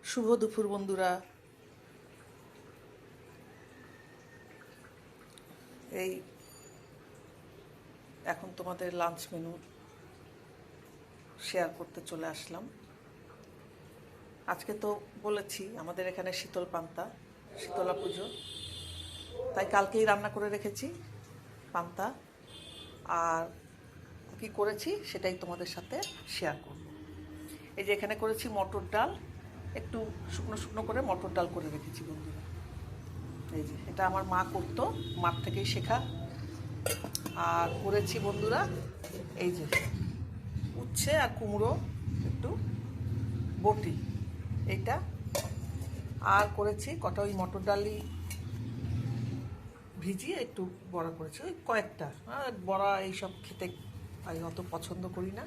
শুভ দুপুর বন্ধুরা। এই এখন তোমাদের লাঞ্চ মেনু শেয়ার করতে চলে আসলাম। আজকে তো বলেছি আমাদের এখানে শীতল পান্তা, শীতলা পুজো, তাই কালকেই রান্না করে রেখেছি পান্তা। আর কি করেছি সেটাই তোমাদের সাথে শেয়ার করব। এই যে এখানে করেছি মটর ডাল, একটু শুকনো শুকনো করে মটর ডাল করে রেখেছি বন্ধুরা। এই যে এটা আমার মা করতো, মার থেকেই শেখা। আর করেছি বন্ধুরা এই যে উচ্ছে আর কুমড়ো একটু বটি এইটা। আর করেছি কটা ওই মটর ডালি ভিজিয়ে একটু বড়া করেছি, ওই কয়েকটা। আর বড়া এইসব খেতে আমি অত পছন্দ করি না,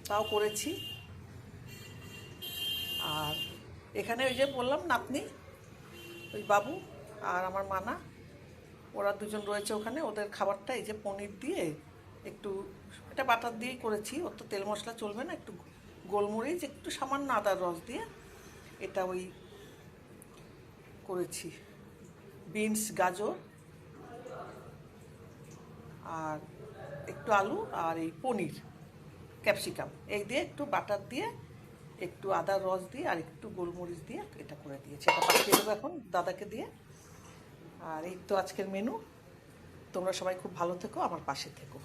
তাও করেছি। আর এখানে ওই যে বললাম নাতনি, ওই বাবু আর আমার মানা, ওরা দুজন রয়েছে ওখানে। ওদের খাবারটা এই যে পনির দিয়ে একটু, এটা বাটার দিয়েই করেছি, ওর তো তেল মশলা চলবে না, একটু গোলমরিচ একটু সামান্য আদার রস দিয়ে এটা ওই করেছি। বিনস, গাজর আর একটু আলু আর এই পনির, ক্যাপসিকাম এই দিয়ে একটু বাটার দিয়ে একটু আদার রস দিয়ে আর একটু গোলমরিচ দিয়ে এটা করে দিয়েছি। এটা পাঠিয়ে দেবো এখন দাদাকে দিয়ে। আর এই তো আজকের মেনু। তোমরা সবাই খুব ভালো থেকো, আমার পাশে থেকো।